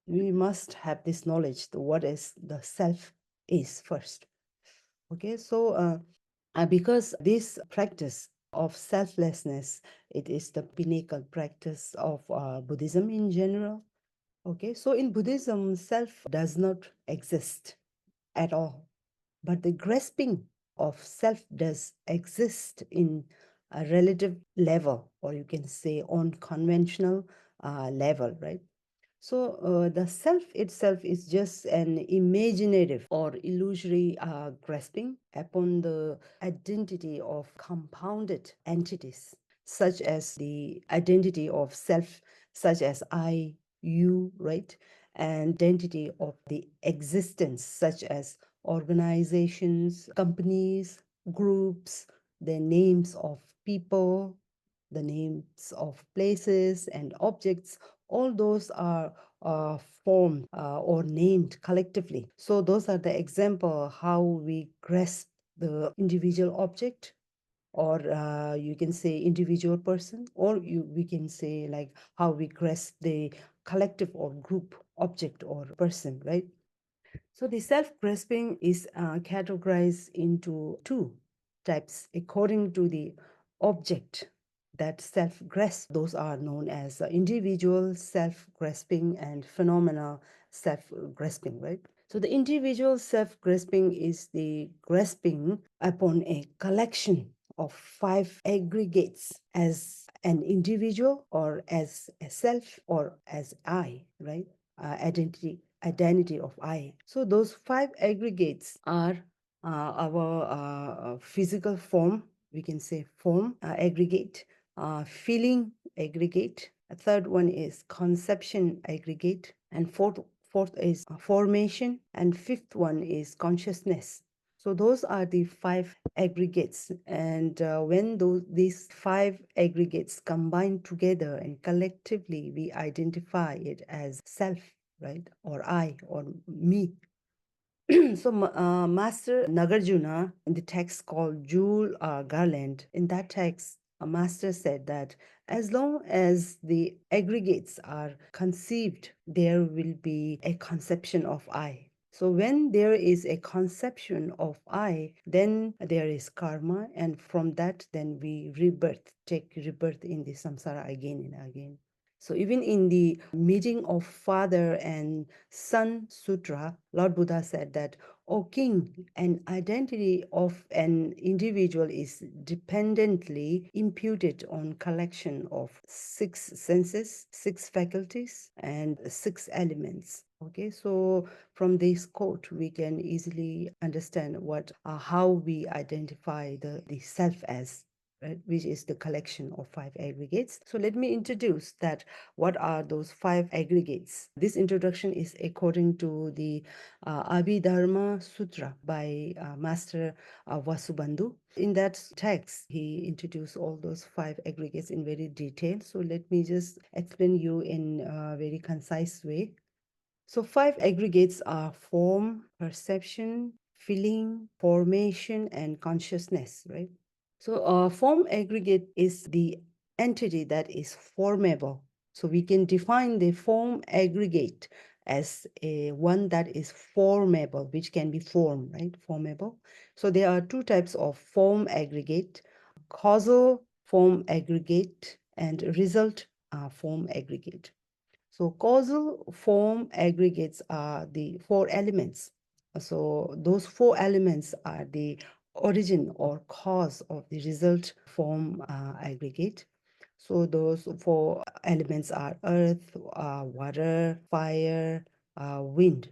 we must have this knowledge, what is the self is first. Okay, so because this practice of selflessness, it is the pinnacle practice of Buddhism in general. Okay, so in Buddhism, self does not exist at all, but the grasping of self does exist in a relative level, or you can say on conventional level, right? So the self itself is just an imaginative or illusory grasping upon the identity of compounded entities, such as the identity of self, such as I, you, right? And identity of the existence, such as organizations, companies, groups, the names of people, the names of places and objects. All those are formed or named collectively. So those are the example how we grasp the individual object, or you can say individual person, or we can say like how we grasp the collective or group object or person, right? So the self-grasping is categorized into two types according to the object that self-grasp. Those are known as individual self-grasping and phenomenal self-grasping, right? So the individual self-grasping is the grasping upon a collection of five aggregates as an individual or as a self or as I, right? Identity of I. So those five aggregates are our physical form, we can say form aggregate, feeling aggregate. A third one is conception aggregate, and fourth is formation, and fifth one is consciousness. So those are the five aggregates, and when these five aggregates combine together and collectively, we identify it as self, right? Or I, or me. So Master Nagarjuna, in the text called Jewel Garland, in that text, a master said that as long as the aggregates are conceived, there will be a conception of I. So when there is a conception of I, then there is karma, and from that, then we take rebirth in the samsara again and again. So even in the meeting of Father and Son Sutra, Lord Buddha said that, O king, an identity of an individual is dependently imputed on collection of six senses, six faculties, and six elements. Okay, so from this quote, we can easily understand how we identify the self as, right, which is the collection of five aggregates. So let me introduce that. What are those five aggregates? This introduction is according to the Abhidharma Sutra by Master Vasubandhu. In that text, he introduced all those five aggregates in very detail. So let me just explain you in a very concise way. So five aggregates are form, perception, feeling, formation, and consciousness, right? So a form aggregate is the entity that is formable. So we can define the form aggregate as a one that is formable, which can be formed, right? Formable. So there are two types of form aggregate: causal form aggregate and result form aggregate. So causal form aggregates are the four elements. So those four elements are the origin or cause of the result form aggregate. So those four elements are earth, water, fire, wind.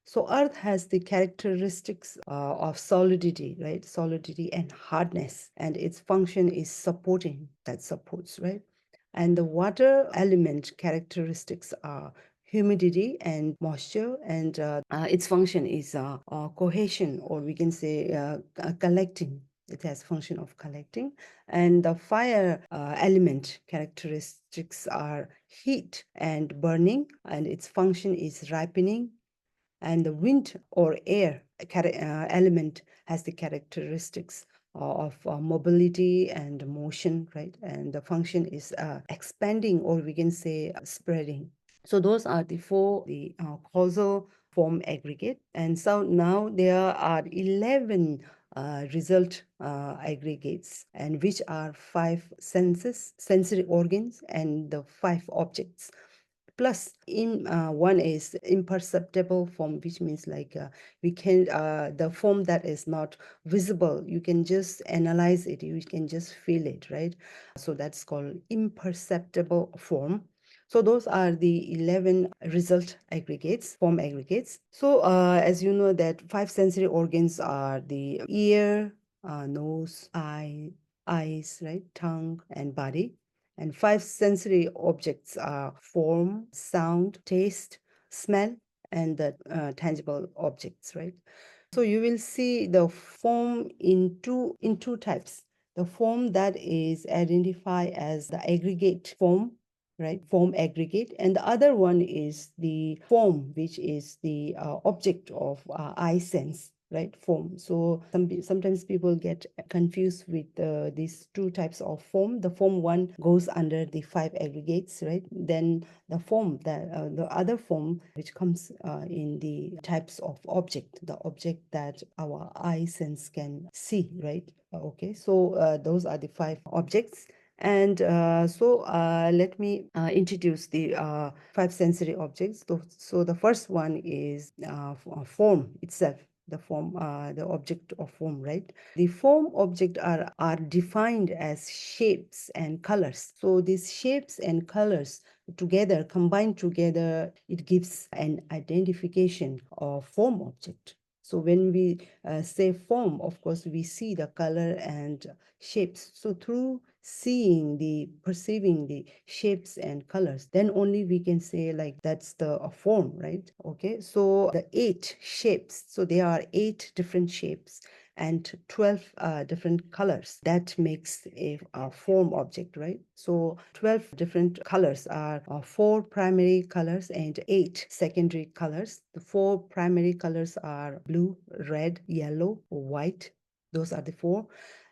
So earth has the characteristics of solidity, right? Solidity and hardness, and its function is supporting, that supports, right? And the water element characteristics are humidity and moisture, and its function is cohesion, or we can say collecting. It has function of collecting. And the fire element characteristics are heat and burning, and its function is ripening. And the wind or air element has the characteristics of mobility and motion, right? And the function is expanding, or we can say spreading. So those are the four, the causal form aggregate. And so now there are 11 result aggregates, and which are five senses, sensory organs, and the five objects. Plus, in one is imperceptible form, which means like we can the form that is not visible. You can just analyze it. You can just feel it, right? So that's called imperceptible form. So those are the 11 result aggregates, form aggregates. So as you know that five sensory organs are the ear, nose, eyes, right, tongue, and body. And five sensory objects are form, sound, taste, smell, and the tangible objects, right? So you will see the form in two types. The form that is identified as the aggregate form, right? Form aggregate. And the other one is the form, which is the object of eye sense, right? Form. So sometimes people get confused with these two types of form. The form one goes under the five aggregates, right? Then the form that the other form which comes in the types of object, the object that our eye sense can see, right? Okay, so those are the five objects. And let me introduce the five sensory objects. So the first one is form itself, the form, the object of form, right? The form object are defined as shapes and colors. So these shapes and colors together, combined together, it gives an identification of form object. So when we say form, of course, we see the color and shapes. So through perceiving the shapes and colors, then only we can say like that's the form, right? Okay, so the 8 shapes, so there are 8 different shapes and 12 different colors. That makes a form object, right? So 12 different colors are 4 primary colors and 8 secondary colors. The 4 primary colors are blue, red, yellow, white. Those are the 4.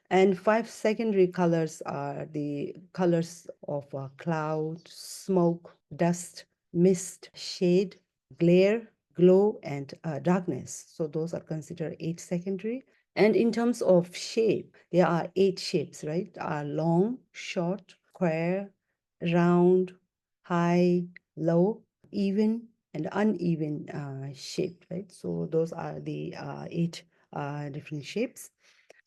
And 5 secondary colors are the colors of cloud, smoke, dust, mist, shade, glare, glow, and darkness. So those are considered 8 secondary. And in terms of shape, there are 8 shapes, right? Long, short, square, round, high, low, even, and uneven shape, right? So those are the 8 different shapes.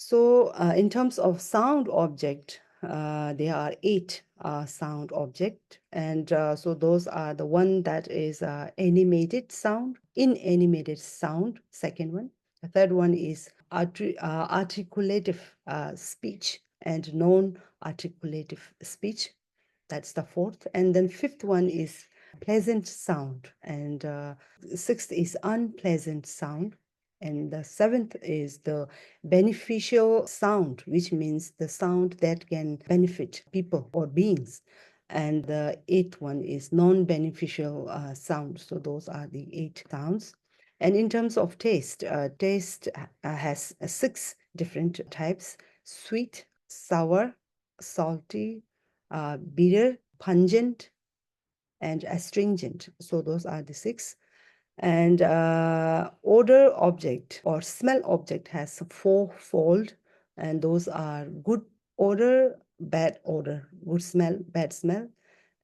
So in terms of sound object, there are 8 sound object, and so those are the one that is animated sound, inanimated sound, second one. The third one is articulative speech and non-articulative speech. That's the fourth. And then fifth one is pleasant sound, and sixth is unpleasant sound. And the seventh is the beneficial sound, which means the sound that can benefit people or beings. And the eighth one is non-beneficial sound. So those are the 8 sounds. And in terms of taste, taste has 6 different types: sweet, sour, salty, bitter, pungent, and astringent. So those are the 6. And odor object or smell object has 4-fold, and those are good odor, bad odor, good smell, bad smell.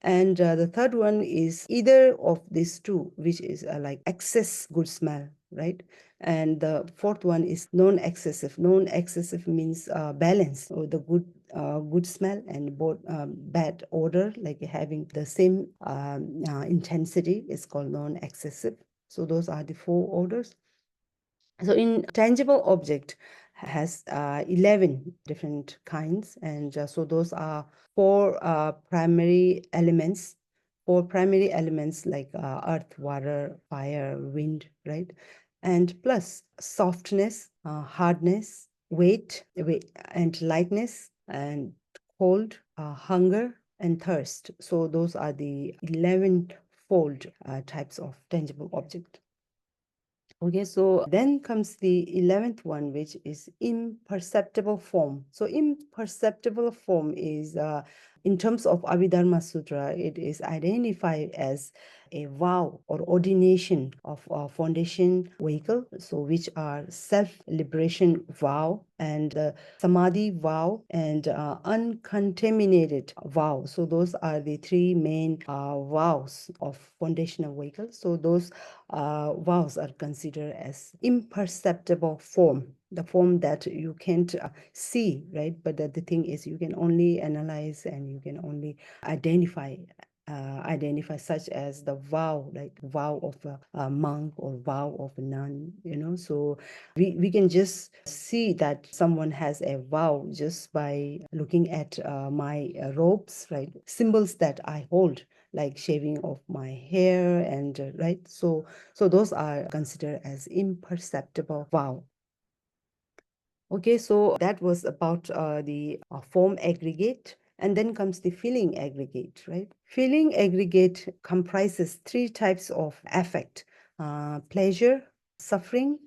And the third one is either of these two, which is like excess good smell, right? And the fourth one is non-excessive. Non-excessive means balance, or the good smell and both bad odor, like having the same intensity, is called non-excessive. So those are the 4 odors. So in tangible object has 11 different kinds, and so those are 4 primary elements like earth, water, fire, wind, right? And plus softness, hardness, weight, and lightness, and cold, hunger, and thirst. So those are the 11-fold types of tangible object. Okay, so then comes the 11th one, which is imperceptible form. So imperceptible form is in terms of Abhidharma Sutra, it is identified as a vow or ordination of a foundation vehicle, so which are self-liberation vow and samadhi vow and uncontaminated vow. So those are the three main vows of foundational vehicle. So those vows are considered as imperceptible form, the form that you can't see, right? But the thing is, you can only analyze and you can only identify such as the vow, like vow of a monk or vow of a nun, So we can just see that someone has a vow just by looking at my robes, right? Symbols that I hold, like shaving of my hair and right. So those are considered as imperceptible vow. Okay, so that was about the form aggregate. And then comes the feeling aggregate, right? Feeling aggregate comprises three types of affect: pleasure, suffering,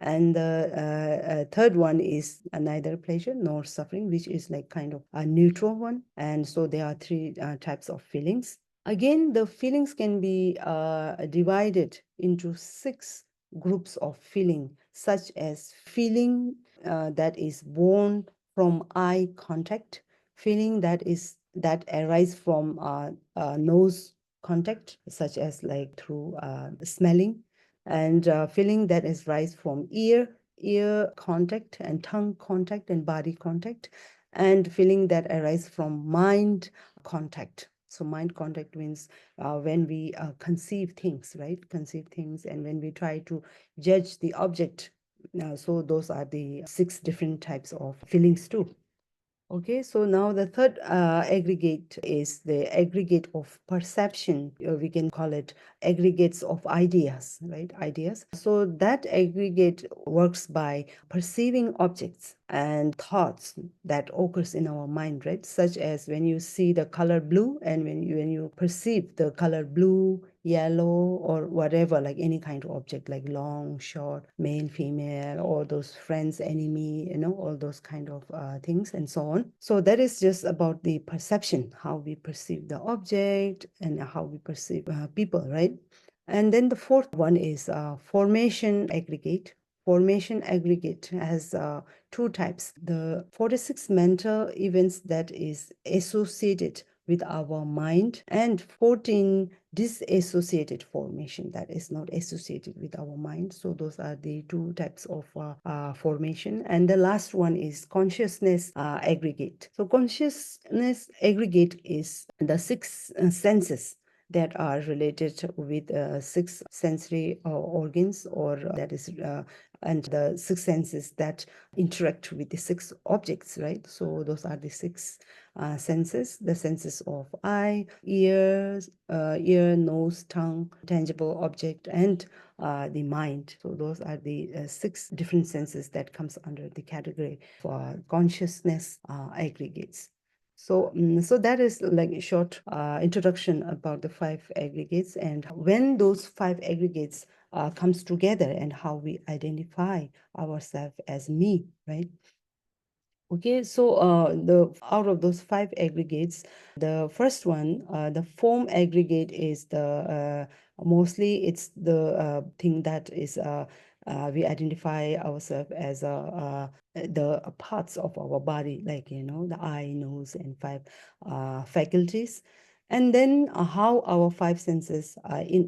and the third one is neither pleasure nor suffering, which is like kind of a neutral one. And so there are three types of feelings. Again, the feelings can be divided into 6 groups of feeling, such as feeling that is born from eye contact, feeling that arise from nose contact, such as like through smelling, and feeling that is rise from ear contact and tongue contact and body contact, and feeling that arise from mind contact. So mind contact means when we conceive things, right? Conceive things, and when we try to judge the object. So those are the 6 different types of feelings too. Okay, so now the third aggregate is the aggregate of perception. We can call it aggregates of ideas, right? Ideas. So that aggregate works by perceiving objects and thoughts that occurs in our mind, right? Such as when you see the color blue and when you perceive the color blue, yellow, or whatever, like any kind of object, like long, short, male, female, or those friends, enemy, all those kind of things and so on. So that is just about the perception, how we perceive the object and how we perceive people, right? And then the fourth one is formation aggregate. Formation aggregate has 2 types: the 46 mental events that is associated with our mind, and 14 disassociated formation that is not associated with our mind. So those are the 2 types of formation. And the last one is consciousness aggregate. So consciousness aggregate is the 6 senses that are related with 6 sensory organs, or that is and the 6 senses that interact with the 6 objects, right? So those are the 6 senses: the senses of eye, ears, ear, nose, tongue, tangible object, and the mind. So those are the 6 different senses that comes under the category for consciousness aggregates. So, so that is like a short introduction about the 5 aggregates, and when those 5 aggregates comes together and how we identify ourselves as me, right? Okay, so the out of those 5 aggregates, the first one, the form aggregate, is the mostly it's the thing that is we identify ourselves as the parts of our body, like the eye, nose, and 5 faculties. And then how our 5 senses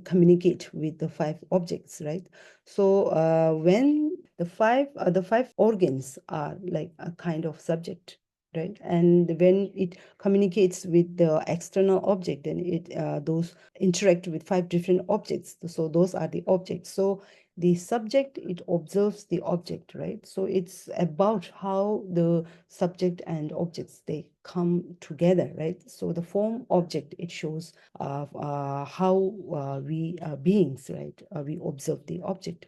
communicate with the 5 objects, right? So when the five organs are like a kind of subject, right? And when it communicates with the external object, then it those interact with 5 different objects. So those are the objects. So the subject, it observes the object, right? So it's about how the subject and objects, they come together, right? So the form object, it shows how we beings, right? We observe the object.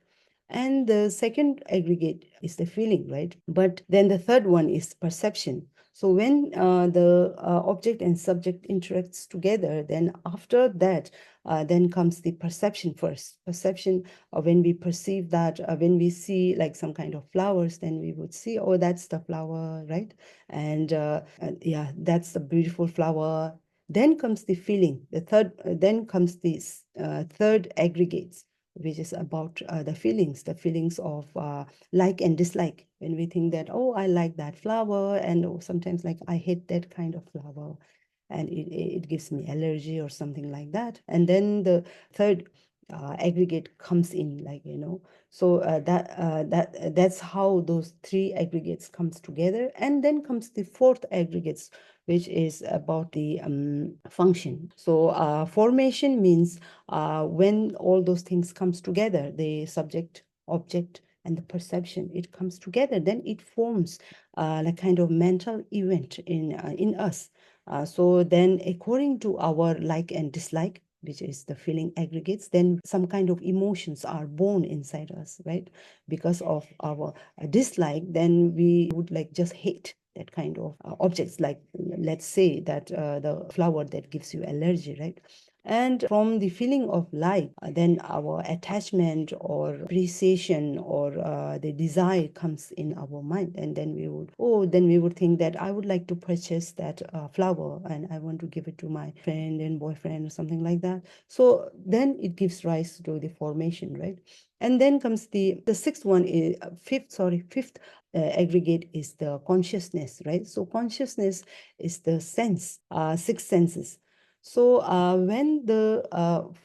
And the second aggregate is the feeling, right? But then the third one is perception. So when the object and subject interacts together, then after that, then comes the perception first. Perception, when we perceive that, when we see like some kind of flowers, then we would see, oh, that's the flower, right? And yeah, that's a beautiful flower. Then comes the feeling. Then comes the third aggregates, which is about the feelings of like and dislike. When we think that, oh, I like that flower, and oh, sometimes like I hate that kind of flower, and it gives me allergy or something like that. And then the third aggregate comes in, like, so that's how those three aggregates comes together. And then comes the fourth aggregates, which is about the function. So formation means when all those things comes together, the subject, object, and the perception, it comes together, then it forms a kind of mental event in us. So then according to our like and dislike, which is the feeling aggregates, then some kind of emotions are born inside us, right? Because of our dislike, then we would like just hate that kind of objects, like let's say that the flower that gives you allergy, right? And from the feeling of like, then our attachment or appreciation or the desire comes in our mind. And then we would think that I would like to purchase that flower, and I want to give it to my friend and boyfriend or something like that. So then it gives rise to the formation, right? And then comes the sixth one is fifth aggregate is the consciousness, right? So consciousness is the sense, six senses. So when the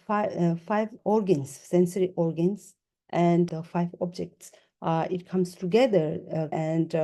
five organs, sensory organs, and the five objects, it comes together, and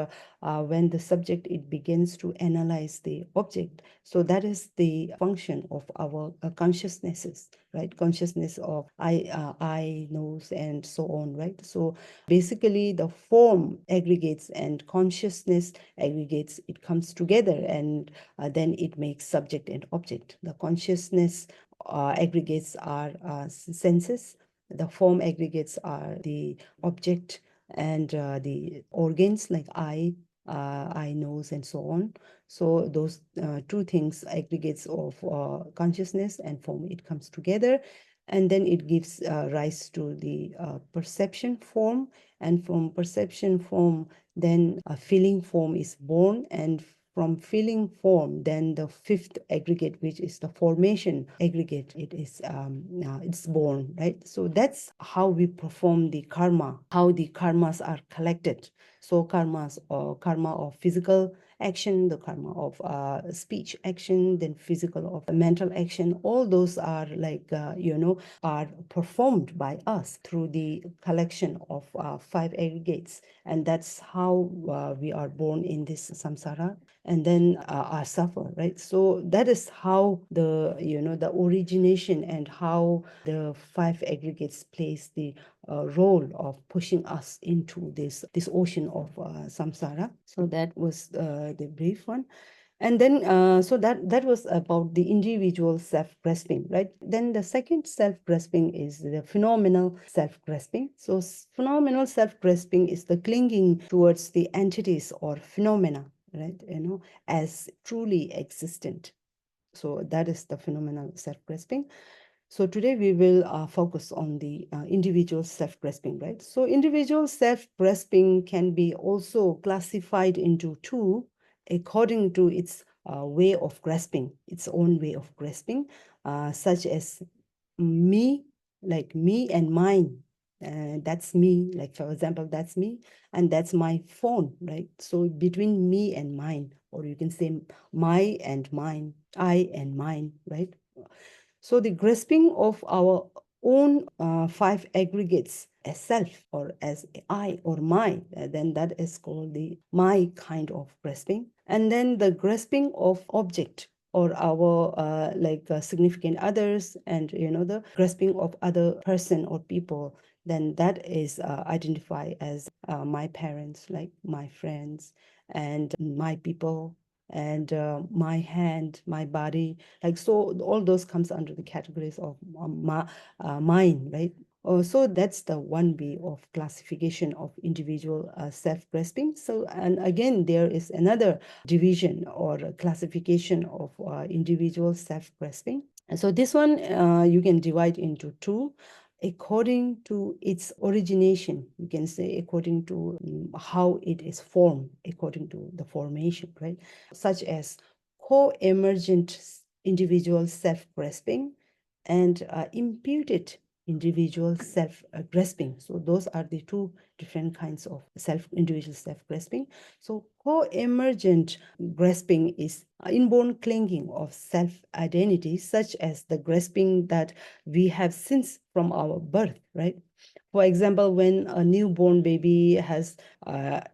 when the subject, it begins to analyze the object. So that is the function of our consciousnesses, right? Consciousness of eye, nose, and so on, right? So basically the form aggregates and consciousness aggregates, it comes together, and then it makes subject and object. The consciousness aggregates are senses, the form aggregates are the object, and the organs like eye, nose, and so on. So those two things, aggregates of consciousness and form, it comes together, and then it gives rise to the perception form. And from perception form, then a feeling form is born, and from feeling form, then the fifth aggregate, which is the formation aggregate, it's born, right? So that's how we perform the karma, how the karmas are collected. So karmas, or karma of physical action, the karma of speech action, then physical of mental action, all those are like are performed by us through the collection of five aggregates. And that's how we are born in this samsara, and then are suffer, right? So that is how the origination, and how the five aggregates plays the role of pushing us into this ocean of samsara. So that was the brief one. And then so that was about the individual self-grasping, right? Then the second self-grasping is the phenomenal self-grasping. So phenomenal self-grasping is the clinging towards the entities or phenomena, right, as truly existent. So that is the phenomenal self-grasping. So today we will focus on the individual self-grasping, right? So individual self-grasping can be also classified into two according to its way of grasping, its own way of grasping, such as me, like me and mine. That's me, like for example, that's me, and that's my phone, right? So between me and mine, or you can say my and mine, I and mine, right? So the grasping of our own five aggregates as self, or as I or my, then that is called the my kind of grasping. And then the grasping of object, or our significant others, and the grasping of other person or people, then that is identified as my parents, like my friends, and my people, and my hand, my body, like, so all those comes under the categories of mine, right? So that's the one way of classification of individual self-grasping. So, and again, there is another division or a classification of individual self-grasping. And so this one you can divide into two according to its origination. You can say according to how it is formed, according to the formation, right? Such as co-emergent individual self-grasping and imputed individual self-grasping. So those are the two different kinds of individual self-grasping. So co-emergent grasping is inborn clinging of self-identity, such as the grasping that we have since from our birth, right? For example, when a newborn baby has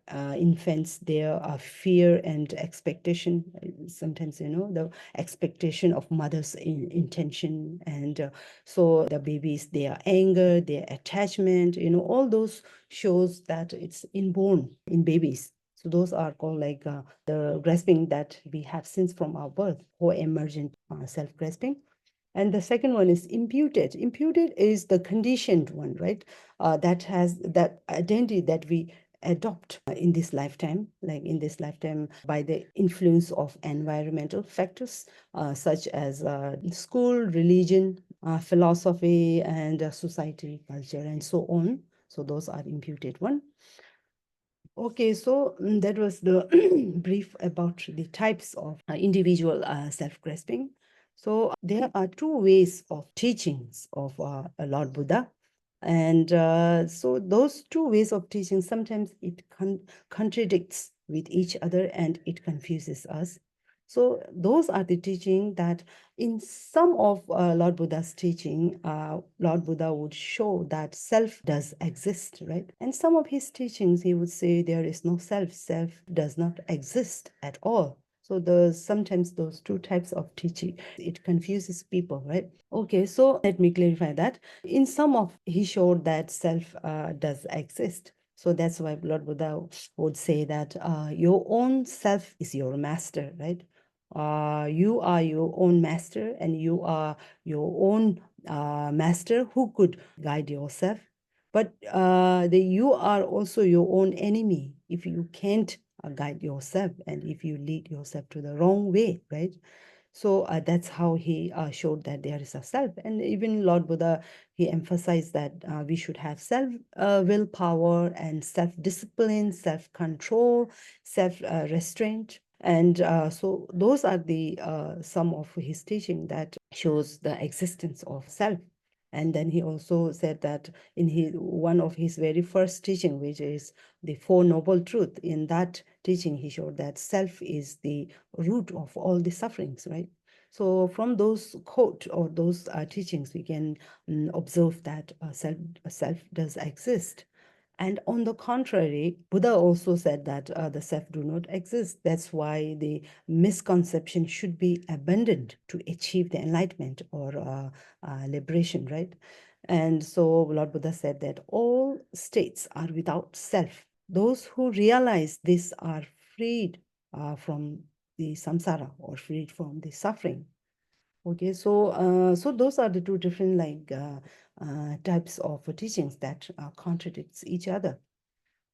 infants, there are fear and expectation. Sometimes, the expectation of mother's intention. And so the babies, their anger, their attachment, all those shows that it's inborn in babies. So those are called like the grasping that we have since from our birth, or emergent self-grasping. And the second one is imputed. Imputed is the conditioned one, right? That has that identity that we adopt in this lifetime, like in this lifetime by the influence of environmental factors, such as school, religion, philosophy, and society, culture, and so on. So those are imputed one. Okay, so that was the brief about the types of individual self-grasping. So there are two ways of teachings of Lord Buddha. And so those two ways of teaching, sometimes it contradicts with each other and it confuses us. So those are the teaching that in some of Lord Buddha's teaching, Lord Buddha would show that self does exist, right? And some of his teachings, he would say there is no self. Self does not exist at all. So sometimes those two types of teaching, it confuses people, right? Okay, so let me clarify that. In some of, he showed that self does exist. So that's why Lord Buddha would say that your own self is your master, right? You are your own master, and you are your own master who could guide yourself. But you are also your own enemy if you can't guide yourself and if you lead yourself to the wrong way, right? So that's how he showed that there is a self. And even Lord Buddha, he emphasized that we should have self willpower and self-discipline, self-control, self-restraint. And so those are the some of his teaching that shows the existence of self. And then he also said that in one of his very first teaching, which is the Four Noble Truths, in that teaching, he showed that self is the root of all the sufferings, right? So from those quote or those teachings, we can observe that self does exist. And on the contrary, Buddha also said that the self do not exist. That's why the misconception should be abandoned to achieve the enlightenment or liberation, right? And so Lord Buddha said that all states are without self. Those who realize this are freed from the samsara or freed from the suffering. Okay, so so those are the two different types of teachings that contradicts each other.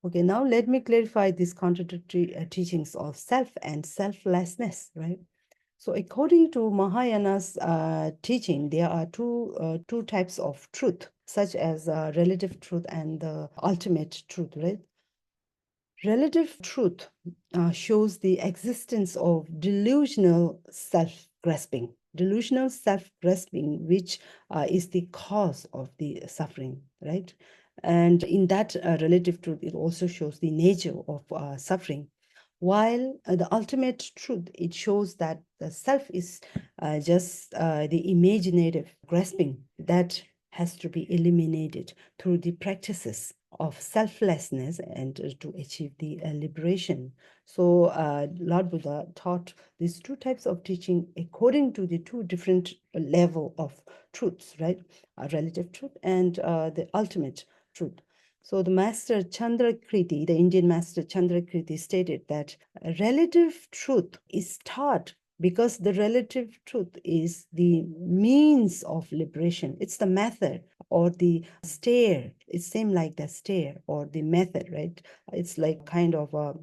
Okay, now let me clarify these contradictory teachings of self and selflessness, right? So according to Mahayana's teaching, there are two types of truth, such as relative truth and the ultimate truth, right? Relative truth shows the existence of delusional self-grasping. Delusional self-grasping, which is the cause of the suffering, right? And in that relative truth, it also shows the nature of suffering. While the ultimate truth, it shows that the self is just the imaginative grasping that has to be eliminated through the practices of selflessness and to achieve the liberation. So Lord Buddha taught these two types of teaching according to the two different level of truths, right? Relative truth and the ultimate truth. So the master Chandrakriti, the Indian master Chandrakriti stated that relative truth is taught because the relative truth is the means of liberation. It's the method or the stair. It's same like the stair or the method, right? It's like kind of a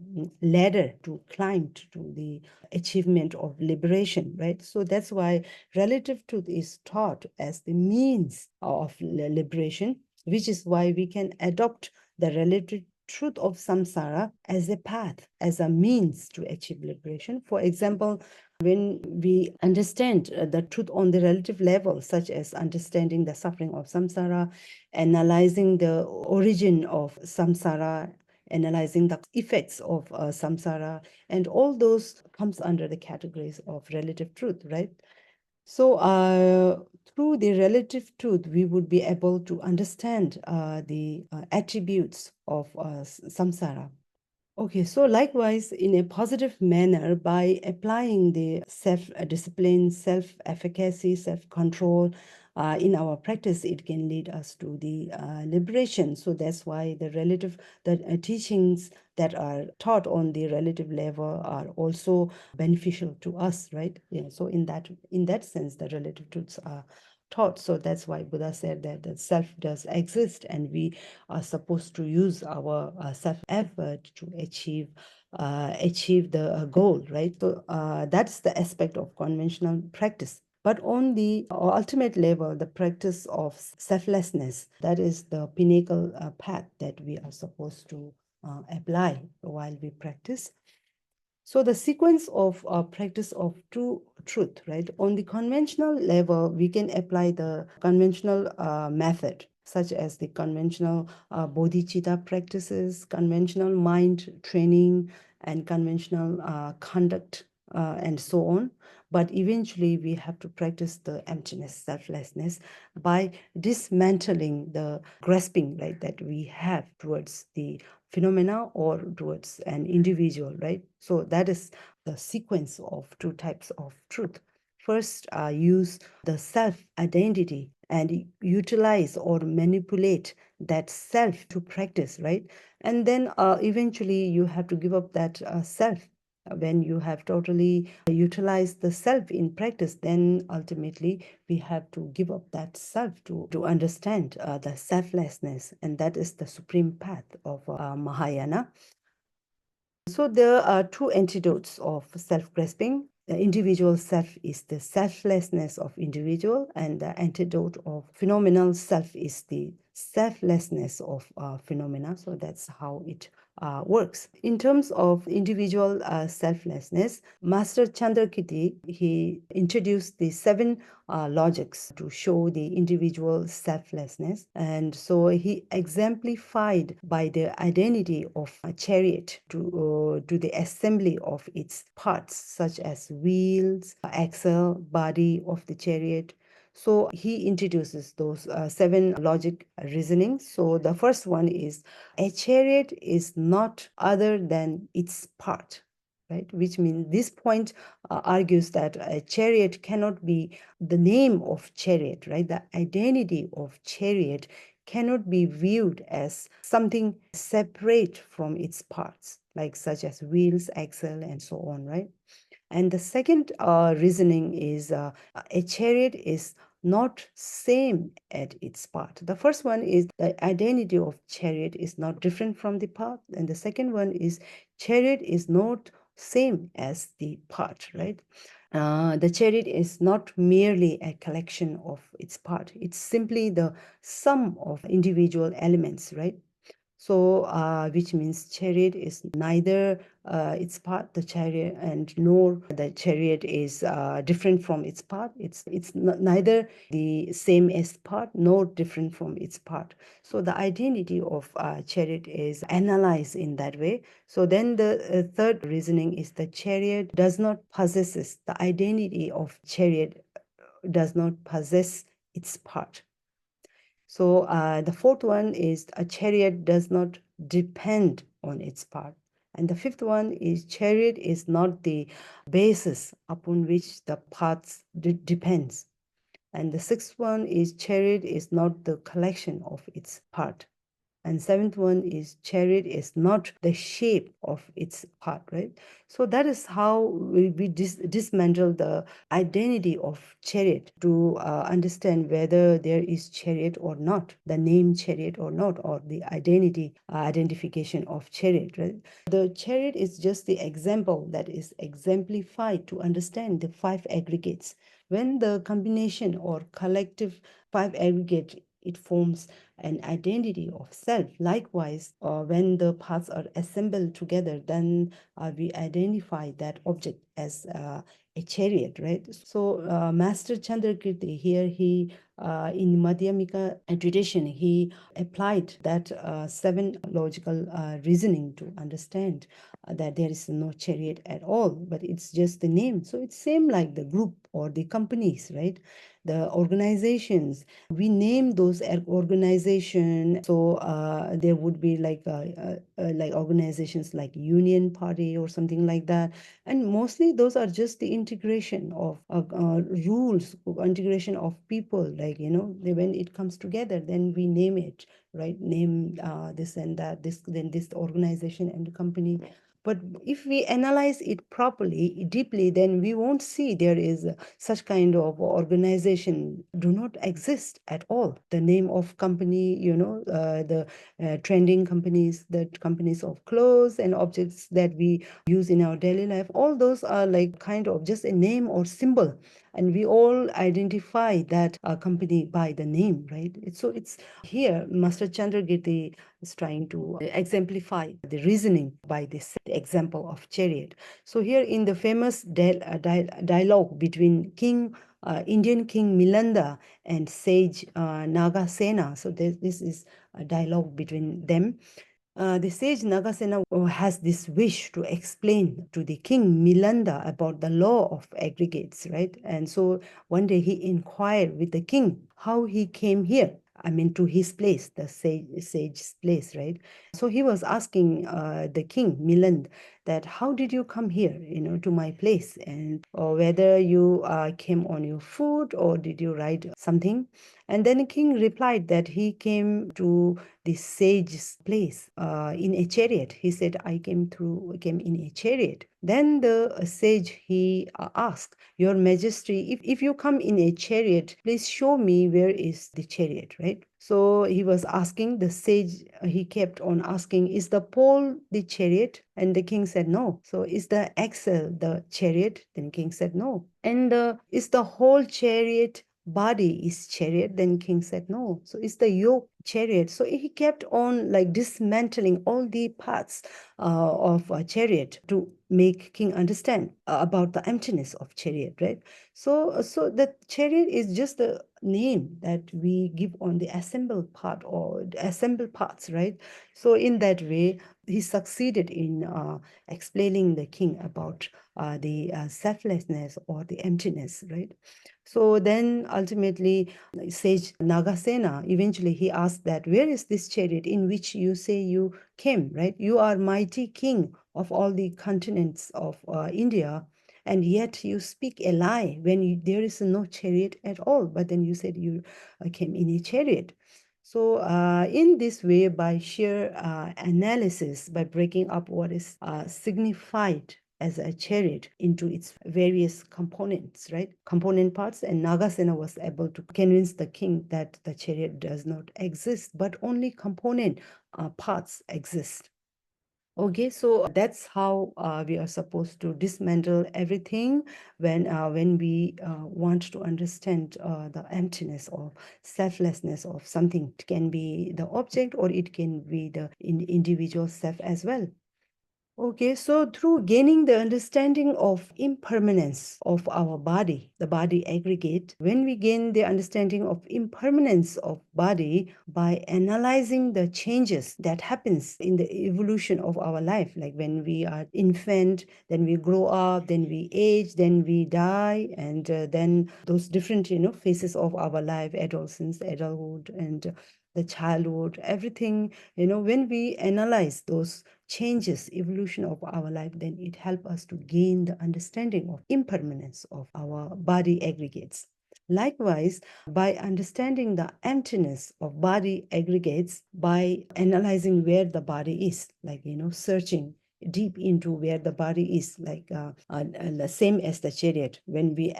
ladder to climb to the achievement of liberation, right? So that's why relative truth is taught as the means of liberation, which is why we can adopt the relative truth of samsara as a path, as a means to achieve liberation. For example, when we understand the truth on the relative level, such as understanding the suffering of samsara, analyzing the origin of samsara, analyzing the effects of samsara, and all those comes under the categories of relative truth, right? So through the relative truth, we would be able to understand the attributes of samsara. Okay, so likewise, in a positive manner, by applying the self-discipline, self-efficacy, self-control in our practice, it can lead us to the liberation. So that's why the teachings that are taught on the relative level are also beneficial to us, right? Yeah. So in that sense, the relative truths are taught. So that's why Buddha said that the self does exist, and we are supposed to use our self-effort to achieve the goal, right? So that's the aspect of conventional practice. But on the ultimate level, the practice of selflessness, that is the pinnacle path that we are supposed to apply while we practice. So the sequence of practice of true truth, right? On the conventional level, we can apply the conventional method, such as the conventional bodhicitta practices, conventional mind training, and conventional conduct, and so on. But eventually, we have to practice the emptiness, selflessness, by dismantling the grasping, right, that we have towards the phenomena or towards an individual, right? So that is the sequence of two types of truth. First, use the self identity and utilize or manipulate that self to practice, right? And then eventually you have to give up that self. When you have totally utilized the self in practice, then ultimately we have to give up that self to understand the selflessness, and that is the supreme path of Mahayana. So there are two antidotes of self-grasping. The individual self is the selflessness of individual, and the antidote of phenomenal self is the selflessness of phenomena. So that's how it works. In terms of individual selflessness, Master Chandrakirti, he introduced the seven logics to show the individual selflessness. And so he exemplified by the identity of a chariot to the assembly of its parts, such as wheels, axle, body of the chariot. So he introduces those seven logic reasonings. So the first one is a chariot is not other than its part, right? Which means this point argues that a chariot cannot be the name of chariot, right? The identity of chariot cannot be viewed as something separate from its parts, like such as wheels, axle, and so on, right? And the second reasoning is a chariot is not same at its part. The first one is the identity of chariot is not different from the part, and the second one is chariot is not same as the part, right? The chariot is not merely a collection of its part. It's simply the sum of individual elements, right? So, which means chariot is neither its part, the chariot, and nor the chariot is different from its part. It's neither the same as part nor different from its part. So the identity of chariot is analyzed in that way. So then the third reasoning is the chariot does not possesses the identity of chariot does not possess its part. So the fourth one is a chariot does not depend on its part. And the fifth one is chariot is not the basis upon which the paths depends. And the sixth one is chariot is not the collection of its part. And seventh one is chariot is not the shape of its part, right? So that is how we dismantle the identity of chariot to understand whether there is chariot or not, the name chariot or not, or the identification of chariot, right? The chariot is just the example that is exemplified to understand the five aggregates. When the combination or collective five aggregate, it forms an identity of self. Likewise, when the parts are assembled together, then we identify that object as a chariot, right? So Master Chandrakirti here, he in Madhyamika tradition, he applied that seven logical reasoning to understand that there is no chariot at all, but it's just the name. So it's same like the group or the companies, right? The organizations, we name those organization. So there would be like organizations like Union Party or something like that, and mostly those are just the integration of rules, integration of people, like, you know, when it comes together, then we name it, right? Name this and that, this, then this organization and company. But if we analyze it properly, deeply, then we won't see there is such kind of organization do not exist at all. The name of company, you know, the trending companies, the companies of clothes and objects that we use in our daily life, all those are like kind of just a name or symbol. And we all identify that company by the name, right? It's here, Master Chandragirti is trying to exemplify the reasoning by this example of chariot. So here in the famous dialogue between Indian King Milanda and sage Nagasena. So this is a dialogue between them. The sage Nagasena has this wish to explain to the king Milanda about the law of aggregates, right? And so one day he inquired with the king how he came here. I mean, to his place, the sage's place, right? So he was asking the king Miland that how did you come here, you know, to my place, and or whether you came on your foot or did you ride something? And then the king replied that he came to the sage's place in a chariot. He said, I came in a chariot. Then the sage, he asked, Your Majesty, if you come in a chariot, please show me where is the chariot, right? So he was asking the sage, he kept on asking, is the pole the chariot? And the king said, no. So is the axle the chariot? Then king said, no. And is the whole chariot body is chariot? Then king said, no. So is the yoke chariot? So he kept on like dismantling all the parts of a chariot to make king understand about the emptiness of chariot, right? So the chariot is just the name that we give on the assembled part or the assembled parts, right? So in that way, he succeeded in explaining the king about the selflessness or the emptiness, right? So then ultimately, sage Nagasena, eventually he asked that, where is this chariot in which you say you came, right? You are mighty king of all the continents of India, and yet you speak a lie when there is no chariot at all, but then you said you came in a chariot. So in this way, by sheer analysis, by breaking up what is signified as a chariot into its various components, right? Component parts, and Nagasena was able to convince the king that the chariot does not exist, but only component parts exist. Okay, so that's how we are supposed to dismantle everything when we want to understand the emptiness or selflessness of something. It can be the object or it can be the individual self as well. Okay, so through gaining the understanding of impermanence of our body, the body aggregate, when we gain the understanding of impermanence of body by analyzing the changes that happens in the evolution of our life, like when we are infant, then we grow up, then we age, then we die, and then those different, you know, phases of our life, adolescence, adulthood, and the childhood, everything, you know, when we analyze those changes, evolution of our life, then it helps us to gain the understanding of impermanence of our body aggregates. Likewise, by understanding the emptiness of body aggregates, by analyzing where the body is, like, searching deep into where the body is, like the same as the chariot. When we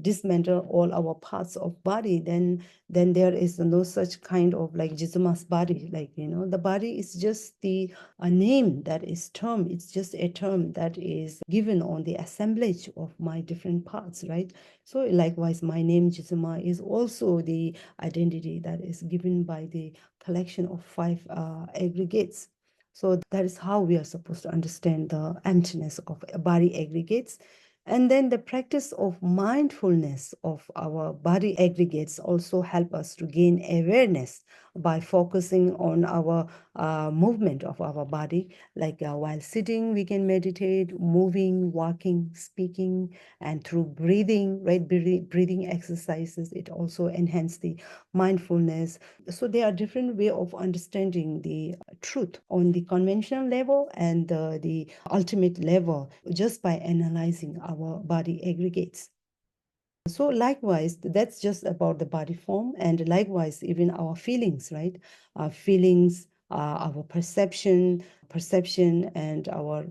dismantle all our parts of body, then there is no such kind of like Jetsunma's body. Like, the body is just a name that is term. It's just a term that is given on the assemblage of my different parts, right? So likewise, my name Jetsunma is also the identity that is given by the collection of five aggregates. So that is how we are supposed to understand the emptiness of body aggregates. And then the practice of mindfulness of our body aggregates also help us to gain awareness by focusing on our movement of our body. Like while sitting, we can meditate, moving, walking, speaking, and through breathing, right? Breathing exercises, it also enhances the mindfulness. So there are different way of understanding the truth on the conventional level and the ultimate level just by analyzing our body aggregates. So likewise, that's just about the body form, and likewise, even our feelings, right? Our feelings, our perception, and our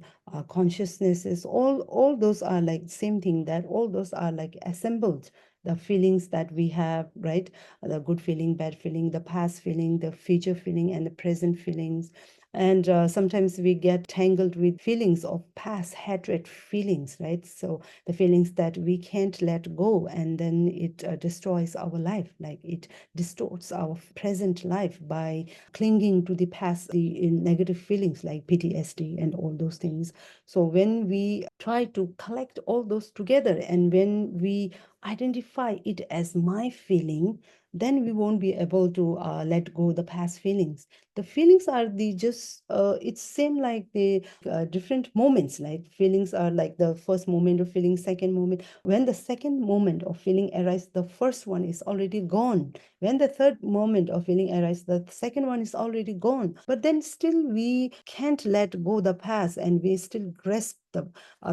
consciousnesses. All those are like same thing. That all those are like assembled. The feelings that we have, right? The good feeling, bad feeling, the past feeling, the future feeling, and the present feelings. And sometimes we get tangled with feelings of past hatred feelings, right? So the feelings that we can't let go, and then it destroys our life, like it distorts our present life by clinging to the past, the negative feelings like PTSD and all those things. So when we try to collect all those together, and when we identify it as my feeling, then we won't be able to let go the past feelings. The feelings are the just it's same like the different moments. Like feelings are like the first moment of feeling, second moment. When the second moment of feeling arises, the first one is already gone. When the third moment of feeling arises, the second one is already gone. But then still we can't let go the past, and we still grasp the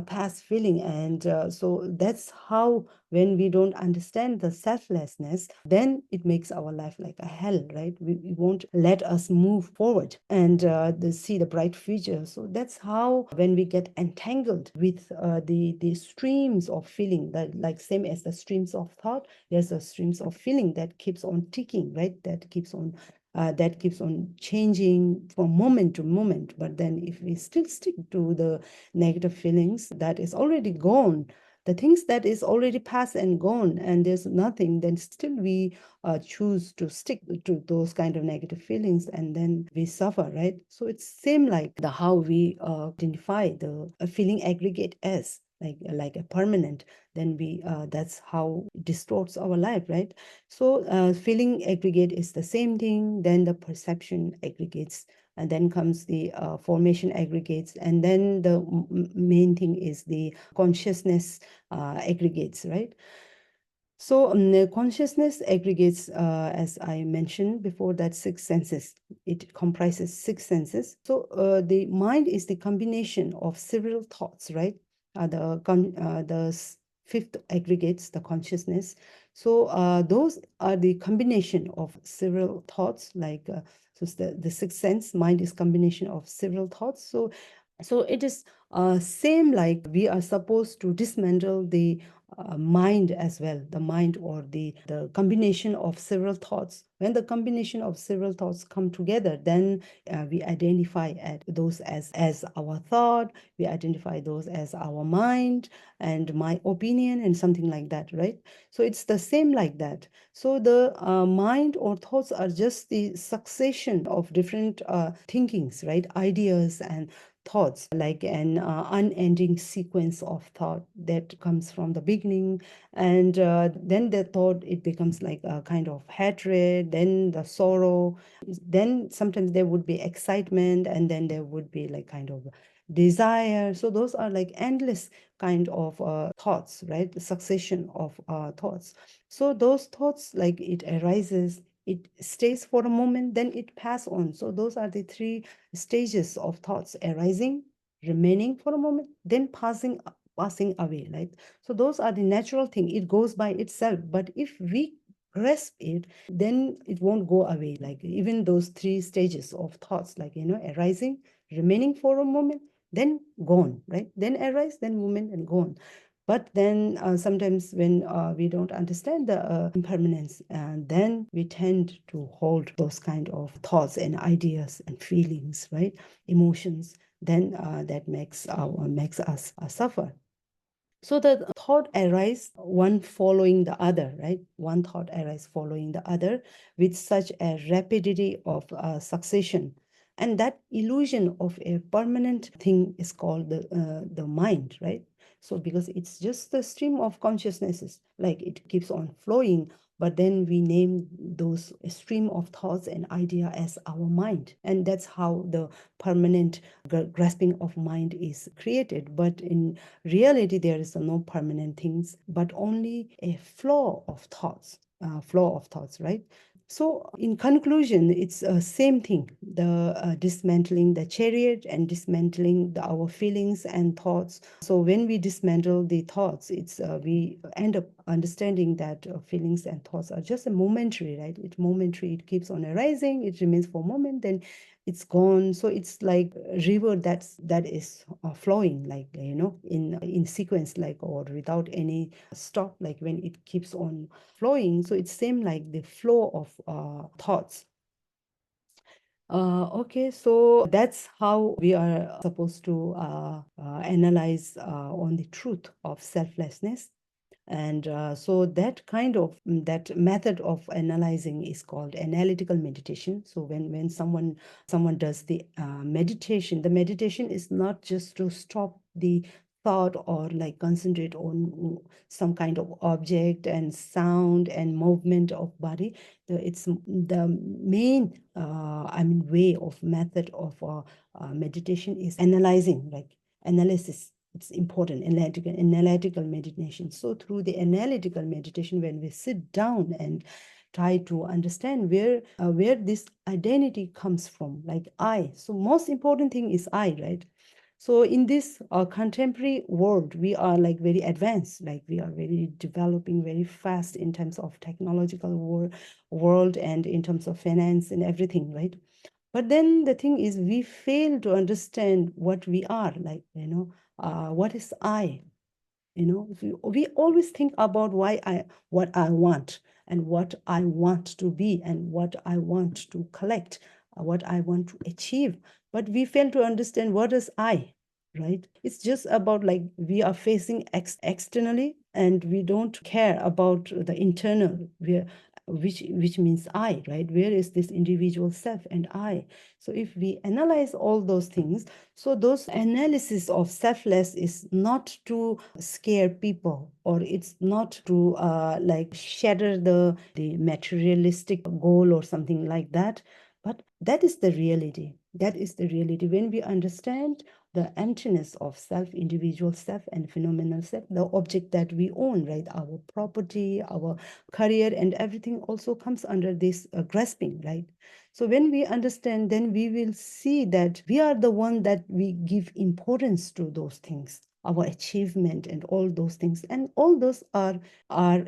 past feeling. And so that's how, when we don't understand the selflessness, then it makes our life like a hell, right? We won't let us move forward and see the bright future. So that's how, when we get entangled with the streams of feeling, that like same as the streams of thought, there's a streams of feeling that keeps on ticking, right? That keeps on changing from moment to moment. But then if we still stick to the negative feelings that is already gone, the things that is already past and gone, and there's nothing, then still we choose to stick to those kind of negative feelings, and then we suffer, right? So it's same like the how we identify the feeling aggregate as like a permanent, then we that's how it distorts our life, right? So feeling aggregate is the same thing, then the perception aggregates, and then comes the formation aggregates, and then the main thing is the consciousness aggregates, right? So the consciousness aggregates, as I mentioned before, that six senses. It comprises six senses. So the mind is the combination of several thoughts, right? The fifth aggregates, the consciousness. So those are the combination of several thoughts, like so the sixth sense, mind is combination of several thoughts. So it is same like we are supposed to dismantle the mind as well, the mind or the combination of several thoughts. When the combination of several thoughts come together, then we identify those as our thought, we identify those as our mind and my opinion and something like that, right? So it's the same like that. So the mind or thoughts are just the succession of different thinkings, right? Ideas and thoughts, like an unending sequence of thought that comes from the beginning, and then the thought, it becomes like a kind of hatred, then the sorrow, then sometimes there would be excitement, and then there would be like kind of desire. So those are like endless kind of thoughts, right? The succession of thoughts. So those thoughts, like it arises, it stays for a moment, then it pass on. So those are the three stages of thoughts: arising, remaining for a moment, then passing passing away, right? So those are the natural thing. It goes by itself. But if we grasp it, then it won't go away. Like even those three stages of thoughts, like, arising, remaining for a moment, then gone, right? Then arise, then moment, and gone. But then sometimes when we don't understand the impermanence, and then we tend to hold those kind of thoughts and ideas and feelings, right? Emotions, then that makes us suffer. So the thought arise one following the other, right? One thought arise following the other with such a rapidity of succession. And that illusion of a permanent thing is called the mind, right? So because it's just the stream of consciousnesses, like it keeps on flowing, but then we name those stream of thoughts and idea as our mind. And that's how the permanent grasping of mind is created. But in reality, there is no permanent things, but only a flow of thoughts, right? So, in conclusion, it's the same thing: the dismantling the chariot and dismantling our feelings and thoughts. So, when we dismantle the thoughts, it's we end up understanding that feelings and thoughts are just a momentary, right? It's momentary. It keeps on arising. It remains for a moment, then it's gone. So it's like a river that is flowing, like, in sequence, like, or without any stop, like when it keeps on flowing. So it's same like the flow of thoughts. Okay, so that's how we are supposed to analyze on the truth of selflessness. And so that kind of that method of analyzing is called analytical meditation. So when someone does the meditation, the meditation is not just to stop the thought or like concentrate on some kind of object and sound and movement of body. It's the main way of method of meditation is analyzing, like analysis. It's important, analytical meditation. So through the analytical meditation, when we sit down and try to understand where this identity comes from, like I. So most important thing is I, right? So in this contemporary world, we are like very advanced, like we are very developing very fast in terms of technological world and in terms of finance and everything, right? But then the thing is, we fail to understand what we are, like, what is I? We always think about what I want and what I want to be and what I want to collect, what I want to achieve. But we fail to understand what is I, right? It's just about like we are facing externally and we don't care about the internal, which means I, right? Where is this individual self and I? So if we analyze all those things, so those analysis of selfless is not to scare people, or it's not to like shatter the materialistic goal or something like that. But that is the reality. That is the reality. When we understand the emptiness of self, individual self, and phenomenal self, the object that we own, right? Our property, our career, and everything also comes under this grasping, right? So when we understand, then we will see that we are the one that we give importance to those things, our achievement and all those things. And all those are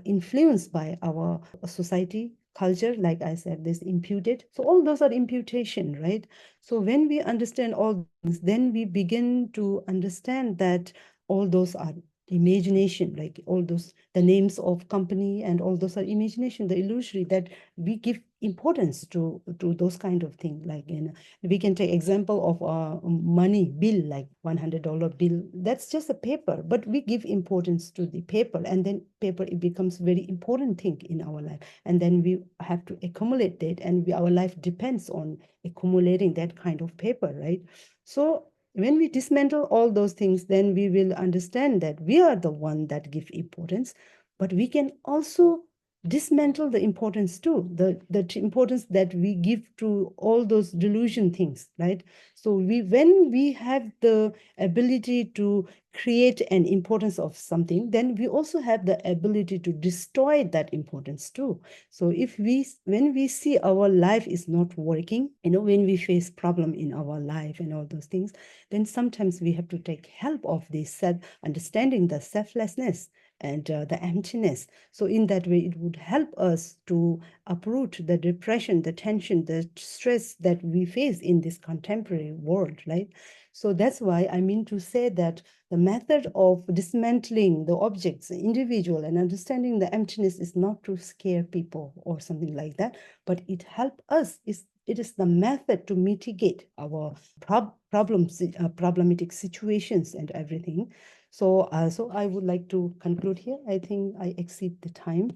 influenced by our society, culture, like I said, this imputed. So all those are imputation, right? So when we understand all things, then we begin to understand that all those are imagination, like all those, the names of company and all those are imagination, the illusory, that we give importance to those kind of thing. Like, we can take example of money bill, like $100 bill. That's just a paper, but we give importance to the paper, and then paper, it becomes very important thing in our life, and then we have to accumulate it, and our life depends on accumulating that kind of paper, right? So when we dismantle all those things, then we will understand that we are the one that give importance, but we can also dismantle the importance too, the importance that we give to all those delusion things, right? So when we have the ability to create an importance of something, then we also have the ability to destroy that importance too. So when we see our life is not working, when we face problem in our life and all those things, then sometimes we have to take help of this understanding the selflessness and the emptiness. So in that way, it would help us to uproot the depression, the tension, the stress that we face in this contemporary world, right? So that's why I mean to say that the method of dismantling the objects, the individual, and understanding the emptiness is not to scare people or something like that, but it helps us. It is the method to mitigate our problematic situations and everything. So I would like to conclude here. I think I exceed the time.